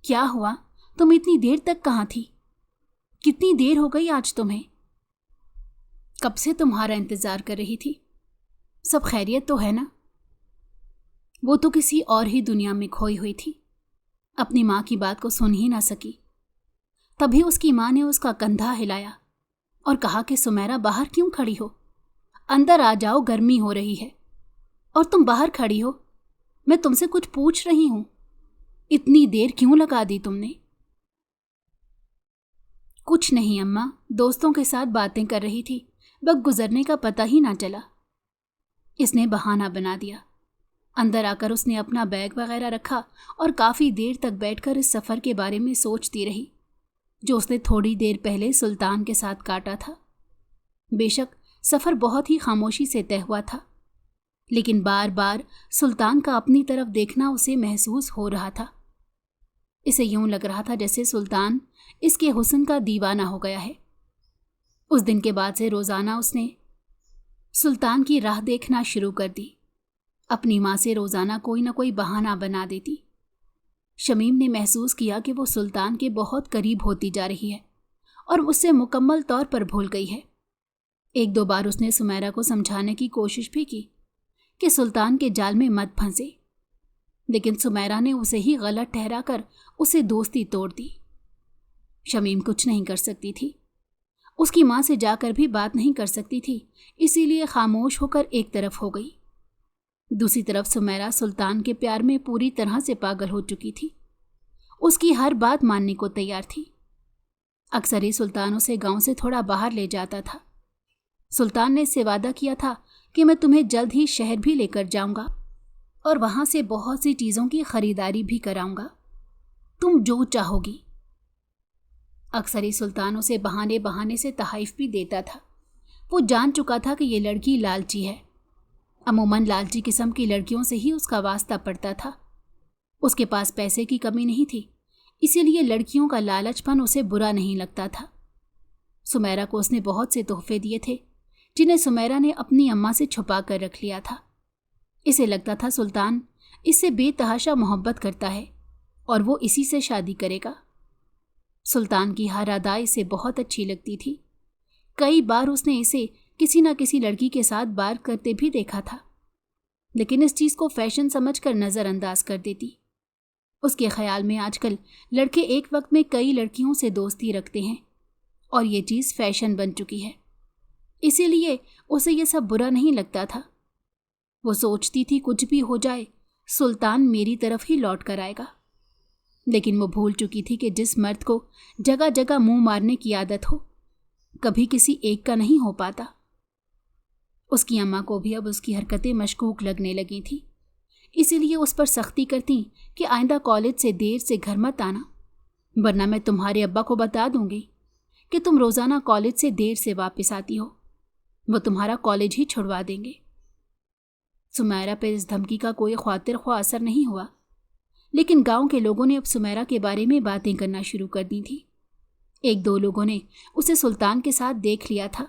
क्या हुआ? तुम इतनी देर तक कहाँ थी? कितनी देर हो गई आज तुम्हें? कब से तुम्हारा इंतज़ार कर रही थी। सब खैरियत तो है ना? वो तो किसी और ही दुनिया में खोई हुई थी, अपनी माँ की बात को सुन ही ना सकी। तभी उसकी माँ ने उसका कंधा हिलाया और कहा कि सुमेरा बाहर क्यों खड़ी हो? अंदर आ जाओ, गर्मी हो रही है। और तुम बाहर खड़ी हो, मैं तुमसे कुछ पूछ रही हूं। इतनी देर क्यों लगा दी तुमने? कुछ नहीं अम्मा, दोस्तों के साथ बातें कर रही थी, वक्त गुजरने का पता ही ना चला। इसने बहाना बना दिया। अंदर आकर उसने अपना बैग वगैरह रखा और काफ़ी देर तक बैठकर इस सफ़र के बारे में सोचती रही जो उसने थोड़ी देर पहले सुल्तान के साथ काटा था। बेशक सफ़र बहुत ही खामोशी से तय हुआ था, लेकिन बार बार सुल्तान का अपनी तरफ देखना उसे महसूस हो रहा था। इसे यूं लग रहा था जैसे सुल्तान इसके हुस्न का दीवाना हो गया है। उस दिन के बाद से रोज़ाना उसने सुल्तान की राह देखना शुरू कर दी। अपनी माँ से रोज़ाना कोई ना कोई बहाना बना देती। शमीम ने महसूस किया कि वो सुल्तान के बहुत करीब होती जा रही है और उससे मुकम्मल तौर पर भूल गई है। 1-2 बार उसने सुमेरा को समझाने की कोशिश भी की कि सुल्तान के जाल में मत फंसे, लेकिन सुमेरा ने उसे ही गलत ठहराकर उसे दोस्ती तोड़ दी। शमीम कुछ नहीं कर सकती थी, उसकी माँ से जाकर भी बात नहीं कर सकती थी, इसीलिए खामोश होकर एक तरफ हो गई। दूसरी तरफ सुमेरा सुल्तान के प्यार में पूरी तरह से पागल हो चुकी थी। उसकी हर बात मानने को तैयार थी। अक्सर ही सुल्तान उसे गांव से थोड़ा बाहर ले जाता था। सुल्तान ने इससे वादा किया था कि मैं तुम्हें जल्द ही शहर भी लेकर जाऊंगा और वहां से बहुत सी चीज़ों की खरीदारी भी कराऊंगा, तुम जो चाहोगी। अक्सर ही सुल्तान उसे बहाने बहाने से तहाइफ भी देता था। वो जान चुका था कि ये लड़की लालची है। अमूमन लालची किस्म की लड़कियों से ही उसका वास्ता पड़ता था। उसके पास पैसे की कमी नहीं थी, इसीलिए लड़कियों का लालचपन उसे बुरा नहीं लगता था। सुमेरा को उसने बहुत से तोहफे दिए थे जिन्हें सुमेरा ने अपनी अम्मा से छुपा कर रख लिया था। इसे लगता था सुल्तान इससे बेतहाशा मोहब्बत करता है और वो इसी से शादी करेगा। सुल्तान की हर अदा इसे बहुत अच्छी लगती थी। कई बार उसने इसे किसी न किसी लड़की के साथ बात करते भी देखा था, लेकिन इस चीज़ को फैशन समझकर नज़रअंदाज कर देती। उसके ख्याल में आजकल लड़के एक वक्त में कई लड़कियों से दोस्ती रखते हैं और ये चीज़ फैशन बन चुकी है, इसीलिए उसे ये सब बुरा नहीं लगता था। वो सोचती थी कुछ भी हो जाए सुल्तान मेरी तरफ ही लौट कर आएगा। लेकिन वो भूल चुकी थी कि जिस मर्द को जगह जगह मुंह मारने की आदत हो, कभी किसी एक का नहीं हो पाता। उसकी अम्मा को भी अब उसकी हरकतें मशकूक लगने लगी थी, इसीलिए उस पर सख्ती करती कि आइंदा कॉलेज से देर से घर मत आना, वरना मैं तुम्हारे अब्बा को बता दूंगी कि तुम रोज़ाना कॉलेज से देर से वापस आती हो, वो तुम्हारा कॉलेज ही छुड़वा देंगे। सुमैरा पर इस धमकी का कोई ख्वातिर ख्वाह असर नहीं हुआ, लेकिन गांव के लोगों ने अब सुमैरा के बारे में बातें करना शुरू कर दी थी। एक दो लोगों ने उसे सुल्तान के साथ देख लिया था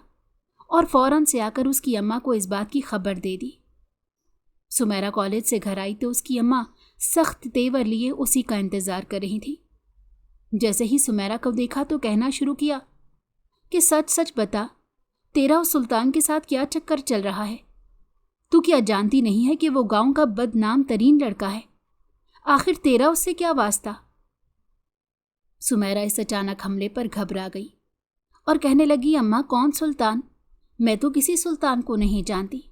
और फौरन से आकर उसकी अम्मा को इस बात की खबर दे दी। सुमैरा कॉलेज से घर आई तो उसकी अम्मा सख्त तेवर लिए उसी का इंतज़ार कर रही थी। जैसे ही सुमैरा को देखा तो कहना शुरू किया कि सच सच बता, तेरा उस सुल्तान के साथ क्या चक्कर चल रहा है? तू क्या जानती नहीं है कि वो गांव का बदनाम तरीन लड़का है? आखिर तेरा उससे क्या वास्ता? सुमैरा इस अचानक हमले पर घबरा गई और कहने लगी, अम्मा कौन सुल्तान? मैं तो किसी सुल्तान को नहीं जानती।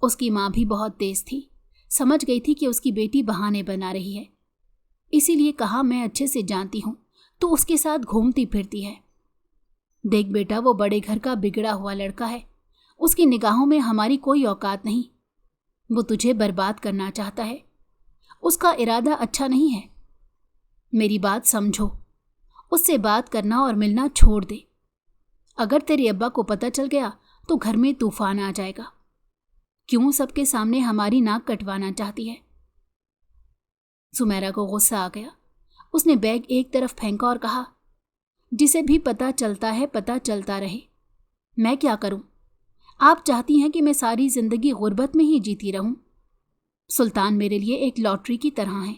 उसकी माँ भी बहुत तेज थी, समझ गई थी कि उसकी बेटी बहाने बना रही है, इसीलिए कहा, मैं अच्छे से जानती हूँ, तो उसके साथ घूमती फिरती है। देख बेटा, वो बड़े घर का बिगड़ा हुआ लड़का है, उसकी निगाहों में हमारी कोई औकात नहीं। वो तुझे बर्बाद करना चाहता है, उसका इरादा अच्छा नहीं है। मेरी बात समझो, उससे बात करना और मिलना छोड़ दे। अगर तेरे अब्बा को पता चल गया तो घर में तूफान आ जाएगा। क्यों सबके सामने हमारी नाक कटवाना चाहती है? सुमैरा को गुस्सा आ गया। उसने बैग एक तरफ फेंका और कहा, जिसे भी पता चलता है पता चलता रहे, मैं क्या करूं? आप चाहती हैं कि मैं सारी जिंदगी गुर्बत में ही जीती रहूं? सुल्तान मेरे लिए एक लॉटरी की तरह है।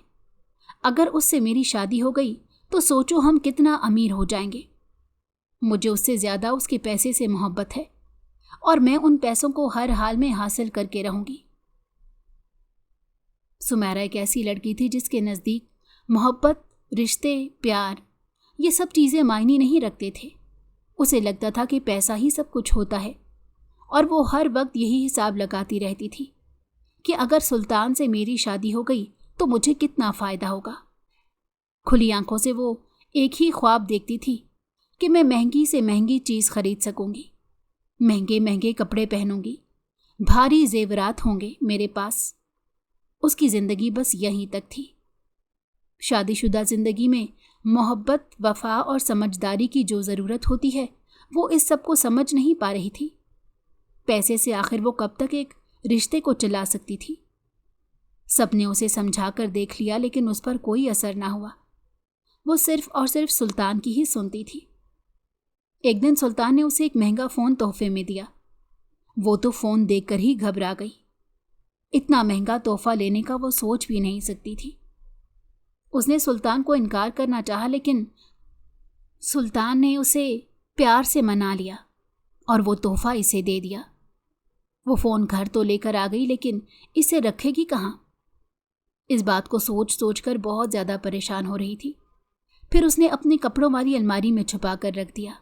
अगर उससे मेरी शादी हो गई तो सोचो हम कितना अमीर हो जाएंगे। मुझे उससे ज़्यादा उसके पैसे से मोहब्बत है और मैं उन पैसों को हर हाल में हासिल करके रहूंगी। सुमैरा एक ऐसी लड़की थी जिसके नज़दीक मोहब्बत, रिश्ते, प्यार ये सब चीज़ें मायने नहीं रखते थे। उसे लगता था कि पैसा ही सब कुछ होता है और वो हर वक्त यही हिसाब लगाती रहती थी कि अगर सुल्तान से मेरी शादी हो गई तो मुझे कितना फ़ायदा होगा। खुली आंखों से वो एक ही ख्वाब देखती थी कि मैं महंगी से महंगी चीज़ खरीद सकूंगी, महंगे महंगे कपड़े पहनूंगी, भारी जेवरात होंगे मेरे पास। उसकी ज़िंदगी बस यहीं तक थी। शादीशुदा ज़िंदगी में मोहब्बत, वफा और समझदारी की जो ज़रूरत होती है वो इस सब को समझ नहीं पा रही थी। पैसे से आखिर वो कब तक एक रिश्ते को चला सकती थी? सबने उसे समझा कर देख लिया लेकिन उस पर कोई असर ना हुआ। वो सिर्फ और सिर्फ सुल्तान की ही सुनती थी। एक दिन सुल्तान ने उसे एक महंगा फ़ोन तोहफे में दिया। वो तो फ़ोन देखकर ही घबरा गई। इतना महंगा तोहफा लेने का वो सोच भी नहीं सकती थी। उसने सुल्तान को इनकार करना चाहा लेकिन सुल्तान ने उसे प्यार से मना लिया और वो तोहफा इसे दे दिया। वो फ़ोन घर तो लेकर आ गई लेकिन इसे रखेगी कहाँ? इस बात को सोच सोच कर बहुत ज़्यादा परेशान हो रही थी। फिर उसने अपने कपड़ों वाली अलमारी में छुपा कर रख दिया।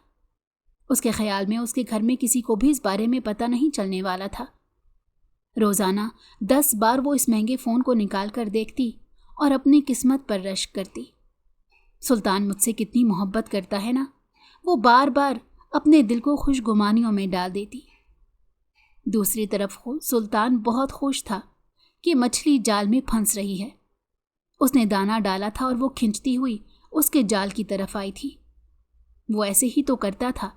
उसके ख्याल में उसके घर में किसी को भी इस बारे में पता नहीं चलने वाला था। रोज़ाना 10 बार वो इस महंगे फ़ोन को निकाल कर देखती और अपनी किस्मत पर रश्क करती। सुल्तान मुझसे कितनी मोहब्बत करता है ना, वो बार बार अपने दिल को खुशगुमानियों में डाल देती। दूसरी तरफ सुल्तान बहुत खुश था कि मछली जाल में फंस रही है। उसने दाना डाला था और वो खिंचती हुई उसके जाल की तरफ आई थी। वो ऐसे ही तो करता था,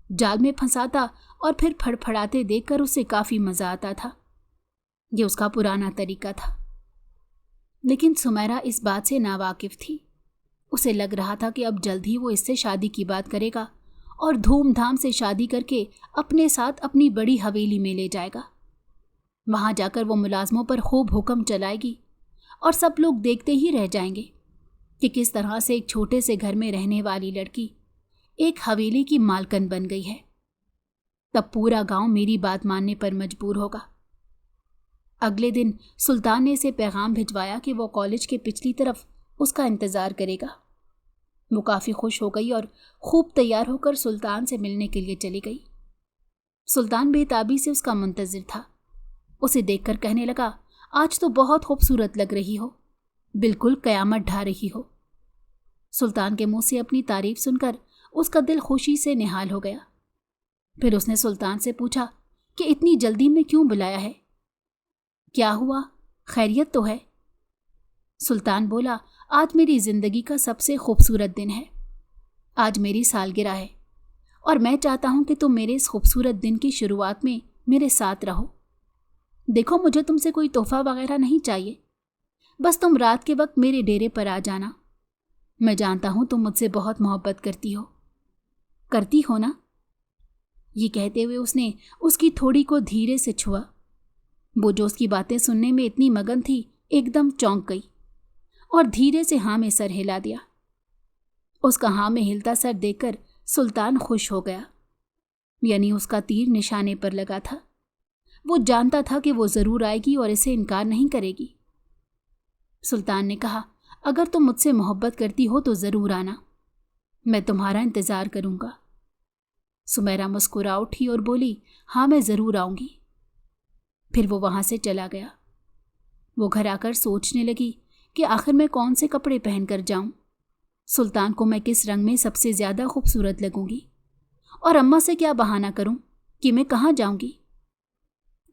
जाल में फंसाता और फिर फड़फड़ाते देखकर उसे काफ़ी मज़ा आता था। ये उसका पुराना तरीका था। लेकिन सुमैरा इस बात से नावाकिफ़ थी। उसे लग रहा था कि अब जल्द ही वो इससे शादी की बात करेगा और धूमधाम से शादी करके अपने साथ अपनी बड़ी हवेली में ले जाएगा। वहाँ जाकर वो मुलाजमों पर खूब हुक्म चलाएगी और सब लोग देखते ही रह जाएंगे कि किस तरह से एक छोटे से घर में रहने वाली लड़की एक हवेली की मालकन बन गई है। तब पूरा गांव मेरी बात मानने पर मजबूर होगा। अगले दिन सुल्तान ने इसे पैगाम भिजवाया कि वो कॉलेज के पिछली तरफ उसका इंतज़ार करेगा। वो काफ़ी खुश हो गई और खूब तैयार होकर सुल्तान से मिलने के लिए चली गई। सुल्तान बेताबी से उसका मुंतज़िर था। उसे देखकर कहने लगा, आज तो बहुत खूबसूरत लग रही हो, बिल्कुल क़यामत ढा रही हो। सुल्तान के मुंह से अपनी तारीफ सुनकर उसका दिल खुशी से निहाल हो गया। फिर उसने सुल्तान से पूछा कि इतनी जल्दी में क्यों बुलाया है, क्या हुआ, खैरियत तो है? सुल्तान बोला, आज मेरी ज़िंदगी का सबसे खूबसूरत दिन है। आज मेरी सालगिरह है और मैं चाहता हूँ कि तुम मेरे इस खूबसूरत दिन की शुरुआत में मेरे साथ रहो। देखो, मुझे तुमसे कोई तोहफा वगैरह नहीं चाहिए, बस तुम रात के वक्त मेरे डेरे पर आ जाना। मैं जानता हूँ तुम मुझसे बहुत मोहब्बत करती हो ना? ये कहते हुए उसने उसकी थोड़ी को धीरे से छुआ। वो जो उसकी बातें सुनने में इतनी मगन थी, एकदम चौंक गई और धीरे से हाँ में सर हिला दिया। उसका हाँ में हिलता सर देखकर सुल्तान खुश हो गया, यानी उसका तीर निशाने पर लगा था। वो जानता था कि वो ज़रूर आएगी और इसे इनकार नहीं करेगी। सुल्तान ने कहा, अगर तुम मुझसे मोहब्बत करती हो तो ज़रूर आना, मैं तुम्हारा इंतज़ार करूँगा। सुमेरा मुस्कुरा उठी और बोली, हाँ मैं ज़रूर आऊँगी। फिर वो वहाँ से चला गया। वो घर आकर सोचने लगी कि आखिर मैं कौन से कपड़े पहनकर जाऊँ, सुल्तान को मैं किस रंग में सबसे ज़्यादा खूबसूरत लगूंगी, और अम्मा से क्या बहाना करूं कि मैं कहाँ जाऊंगी।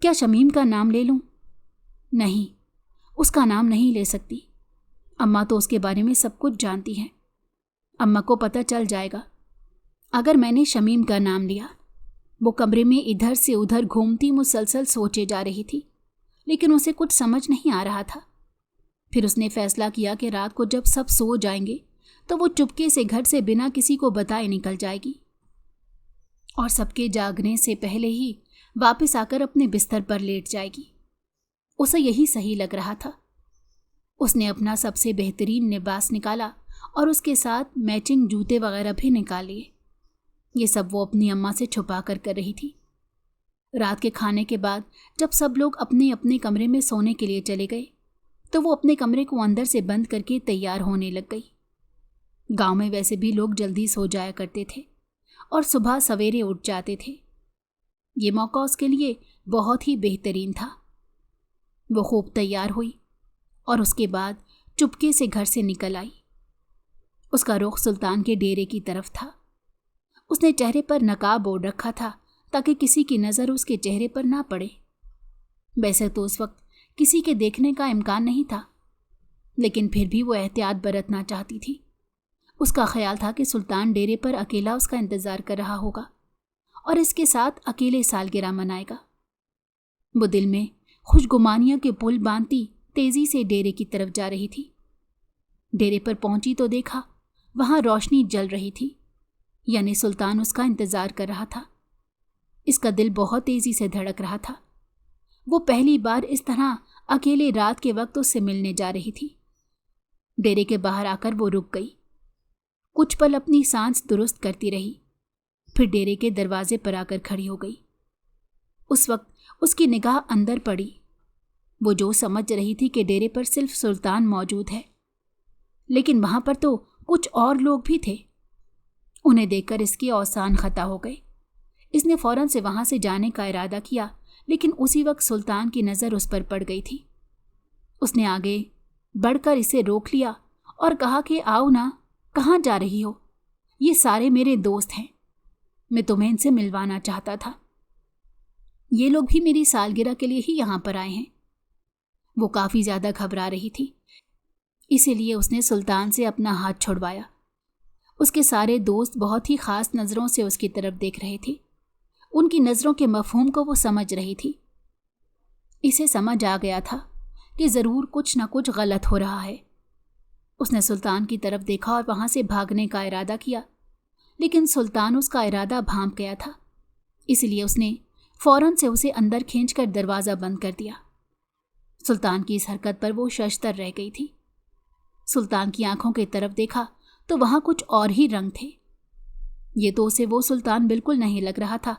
क्या शमीम का नाम ले लूं? नहीं, उसका नाम नहीं ले सकती। अम्मा तो उसके बारे में सब कुछ जानती हैं। अम्मा को पता चल जाएगा अगर मैंने शमीम का नाम लिया। वो कमरे में इधर से उधर घूमती मुसलसल सोचे जा रही थी, लेकिन उसे कुछ समझ नहीं आ रहा था। फिर उसने फैसला किया कि रात को जब सब सो जाएंगे तो वो चुपके से घर से बिना किसी को बताए निकल जाएगी और सबके जागने से पहले ही वापस आकर अपने बिस्तर पर लेट जाएगी। उसे यही सही लग रहा था। उसने अपना सबसे बेहतरीन लिबास निकाला और उसके साथ मैचिंग जूते वगैरह भी निकाल लिए। ये सब वो अपनी अम्मा से छुपा कर रही थी। रात के खाने के बाद जब सब लोग अपने अपने कमरे में सोने के लिए चले गए तो वो अपने कमरे को अंदर से बंद करके तैयार होने लग गई। गांव में वैसे भी लोग जल्दी सो जाया करते थे और सुबह सवेरे उठ जाते थे। ये मौका उसके लिए बहुत ही बेहतरीन था। वो खूब तैयार हुई और उसके बाद चुपके से घर से निकल आई। उसका रुख सुल्तान के डेरे की तरफ था। उसने चेहरे पर नकाब ओढ़ रखा था ताकि किसी की नज़र उसके चेहरे पर ना पड़े। वैसे तो उस वक्त किसी के देखने का इम्कान नहीं था, लेकिन फिर भी वो एहतियात बरतना चाहती थी। उसका ख्याल था कि सुल्तान डेरे पर अकेला उसका इंतज़ार कर रहा होगा और इसके साथ अकेले सालगिरह मनाएगा। वो दिल में खुशगुमानियों के पुल बांधती तेज़ी से डेरे की तरफ जा रही थी। डेरे पर पहुंची तो देखा वहाँ रोशनी जल रही थी, यानी सुल्तान उसका इंतज़ार कर रहा था। इसका दिल बहुत तेज़ी से धड़क रहा था। वो पहली बार इस तरह अकेले रात के वक्त उससे मिलने जा रही थी। डेरे के बाहर आकर वो रुक गई, कुछ पल अपनी सांस दुरुस्त करती रही, फिर डेरे के दरवाजे पर आकर खड़ी हो गई। उस वक्त उसकी निगाह अंदर पड़ी। वो जो समझ रही थी कि डेरे पर सिर्फ सुल्तान मौजूद है, लेकिन वहाँ पर तो कुछ और लोग भी थे। उन्हें देखकर इसके औसान खता हो गए। इसने फौरन से वहाँ से जाने का इरादा किया, लेकिन उसी वक्त सुल्तान की नज़र उस पर पड़ गई थी। उसने आगे बढ़कर इसे रोक लिया और कहा कि आओ ना, कहाँ जा रही हो? ये सारे मेरे दोस्त हैं, मैं तुम्हें इनसे मिलवाना चाहता था। ये लोग भी मेरी सालगिरह के लिए ही यहाँ पर आए हैं। वो काफ़ी ज़्यादा घबरा रही थी, इसीलिए उसने सुल्तान से अपना हाथ छुड़वाया। उसके सारे दोस्त बहुत ही ख़ास नज़रों से उसकी तरफ देख रहे थे। उनकी नज़रों के मफ़हूम को वो समझ रही थी। इसे समझ आ गया था कि ज़रूर कुछ न कुछ गलत हो रहा है। उसने सुल्तान की तरफ देखा और वहाँ से भागने का इरादा किया, लेकिन सुल्तान उसका इरादा भांप गया था। इसलिए उसने फ़ौरन से उसे अंदर खींचकर दरवाज़ा बंद कर दिया। सुल्तान की इस हरकत पर वो शशतर रह गई थी। सुल्तान की आंखों की तरफ देखा तो वहाँ कुछ और ही रंग थे। ये तो उसे वो सुल्तान बिल्कुल नहीं लग रहा था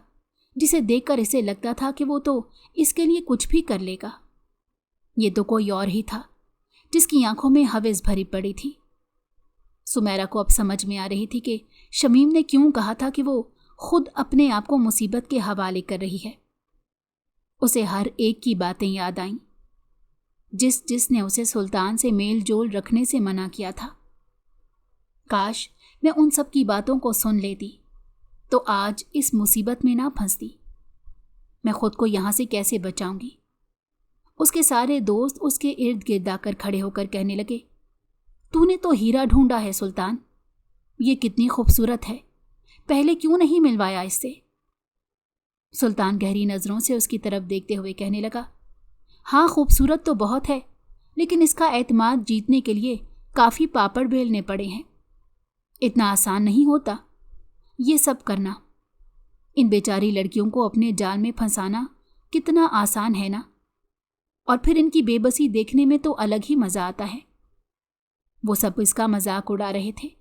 जिसे देखकर इसे लगता था कि वो तो इसके लिए कुछ भी कर लेगा। ये तो कोई और ही था जिसकी आंखों में हवस भरी पड़ी थी। सुमैरा को अब समझ में आ रही थी कि शमीम ने क्यों कहा था कि वो खुद अपने आप को मुसीबत के हवाले कर रही है। उसे हर एक की बातें याद आईं, जिसने उसे सुल्तान से मेल जोल रखने से मना किया था। काश मैं उन सब की बातों को सुन लेती तो आज इस मुसीबत में ना फंसती। मैं खुद को यहाँ से कैसे बचाऊंगी। उसके सारे दोस्त उसके इर्द गिर्द आकर खड़े होकर कहने लगे, तूने तो हीरा ढूंढा है सुल्तान, ये कितनी खूबसूरत है, पहले क्यों नहीं मिलवाया इससे। सुल्तान गहरी नज़रों से उसकी तरफ देखते हुए कहने लगा, हाँ खूबसूरत तो बहुत है, लेकिन इसका एतमाद जीतने के लिए काफ़ी पापड़ बेलने पड़े हैं। इतना आसान नहीं होता ये सब करना। इन बेचारी लड़कियों को अपने जाल में फंसाना कितना आसान है ना, और फिर इनकी बेबसी देखने में तो अलग ही मज़ा आता है। वो सब इसका मजाक उड़ा रहे थे।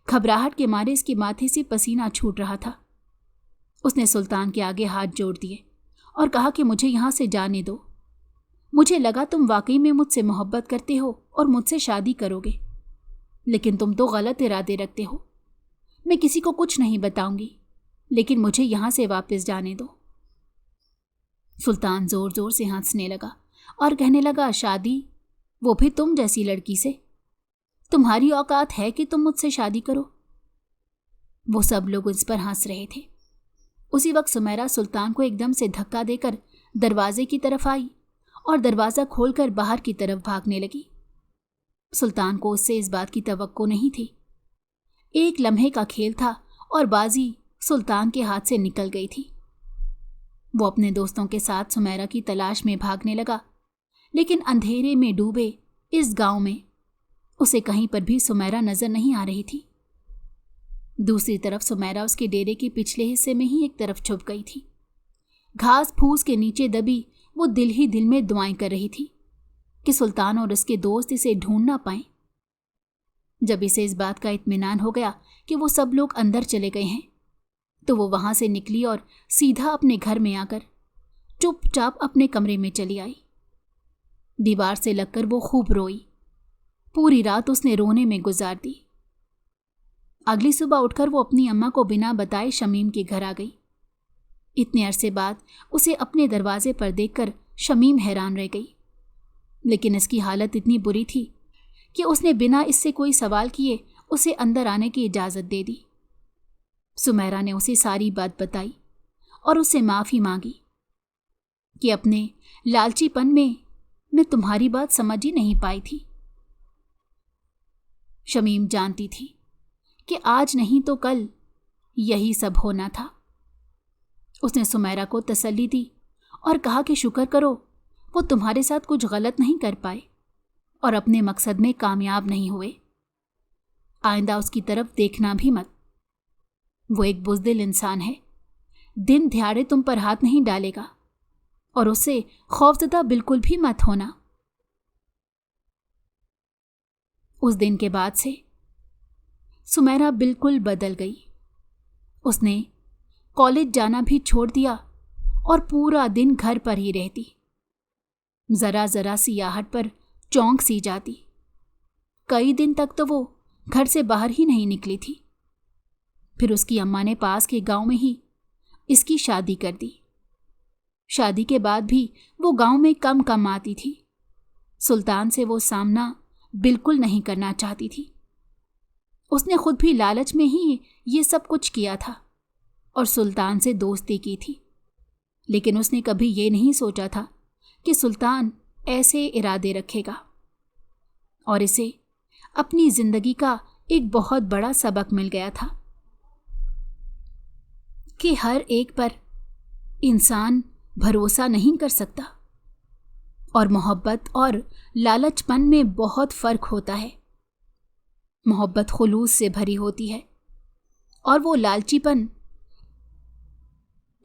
घबराहट के मारे इसके माथे से पसीना छूट रहा था। उसने सुल्तान के आगे हाथ जोड़ दिए और कहा कि मुझे यहाँ से जाने दो। मुझे लगा तुम वाकई में मुझसे मोहब्बत करते हो और मुझसे शादी करोगे, लेकिन तुम तो गलत इरादे रखते हो। मैं किसी को कुछ नहीं बताऊंगी, लेकिन मुझे यहाँ से वापस जाने दो। सुल्तान जोर जोर से हंसने लगा और कहने लगा, शादी, वो भी तुम जैसी लड़की से? तुम्हारी औकात है कि तुम मुझसे शादी करो? वो सब लोग इस पर हंस रहे थे। उसी वक्त सुमैरा सुल्तान को एकदम से धक्का देकर दरवाजे की तरफ आई और दरवाज़ा खोलकर बाहर की तरफ भागने लगी। सुल्तान को उससे इस बात की तवक्को नहीं थी। एक लम्हे का खेल था और बाजी सुल्तान के हाथ से निकल गई थी। वो अपने दोस्तों के साथ सुमैरा की तलाश में भागने लगा, लेकिन अंधेरे में डूबे इस गांव में उसे कहीं पर भी सुमैरा नजर नहीं आ रही थी। दूसरी तरफ सुमैरा उसके डेरे के पिछले हिस्से में ही एक तरफ छुप गई थी। घास फूस के नीचे दबी वो दिल ही दिल में दुआएं कर रही थी कि सुल्तान और उसके दोस्त इसे ढूंढ ना पाएं। जब इसे इस बात का इत्मीनान हो गया कि वो सब लोग अंदर चले गए हैं, तो वो वहां से निकली और सीधा अपने घर में आकर चुपचाप अपने कमरे में चली आई। दीवार से लगकर वो खूब रोई। पूरी रात उसने रोने में गुजार दी। अगली सुबह उठकर वो अपनी अम्मा को बिना बताए शमीम के घर आ गई। इतने अरसे बाद उसे अपने दरवाजे पर देखकर शमीम हैरान रह गई, लेकिन इसकी हालत इतनी बुरी थी कि उसने बिना इससे कोई सवाल किए उसे अंदर आने की इजाज़त दे दी। सुमैरा ने उसे सारी बात बताई और उससे माफ़ी मांगी कि अपने लालचीपन में मैं तुम्हारी बात समझ ही नहीं पाई थी। शमीम जानती थी कि आज नहीं तो कल यही सब होना था। उसने सुमैरा को तसल्ली दी और कहा कि शुक्र करो वो तुम्हारे साथ कुछ गलत नहीं कर पाए और अपने मकसद में कामयाब नहीं हुए। आइंदा उसकी तरफ देखना भी मत। वो एक बुज़दिल इंसान है, दिन दिहाड़े तुम पर हाथ नहीं डालेगा, और उससे खौफज़दा बिल्कुल भी मत होना। उस दिन के बाद से सुमैरा बिल्कुल बदल गई। उसने कॉलेज जाना भी छोड़ दिया और पूरा दिन घर पर ही रहती। ज़रा ज़रा सी आहट पर चौंक सी जाती। कई दिन तक तो वो घर से बाहर ही नहीं निकली थी। फिर उसकी अम्मा ने पास के गांव में ही इसकी शादी कर दी। शादी के बाद भी वो गांव में कम कम आती थी। सुल्तान से वो सामना बिल्कुल नहीं करना चाहती थी। उसने खुद भी लालच में ही ये सब कुछ किया था और सुल्तान से दोस्ती की थी, लेकिन उसने कभी ये नहीं सोचा था कि सुल्तान ऐसे इरादे रखेगा और इसे अपनी जिंदगी का एक बहुत बड़ा सबक मिल गया था कि हर एक पर इंसान भरोसा नहीं कर सकता और मोहब्बत और लालचपन में बहुत फ़र्क होता है। मोहब्बत खुलूस से भरी होती है और वो लालचीपन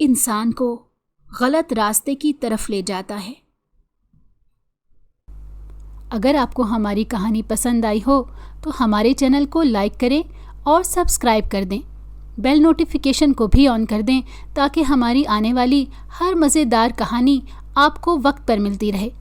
इंसान को गलत रास्ते की तरफ ले जाता है। अगर आपको हमारी कहानी पसंद आई हो तो हमारे चैनल को लाइक करें और सब्सक्राइब कर दें। बेल नोटिफिकेशन को भी ऑन कर दें ताकि हमारी आने वाली हर मज़ेदार कहानी आपको वक्त पर मिलती रहे।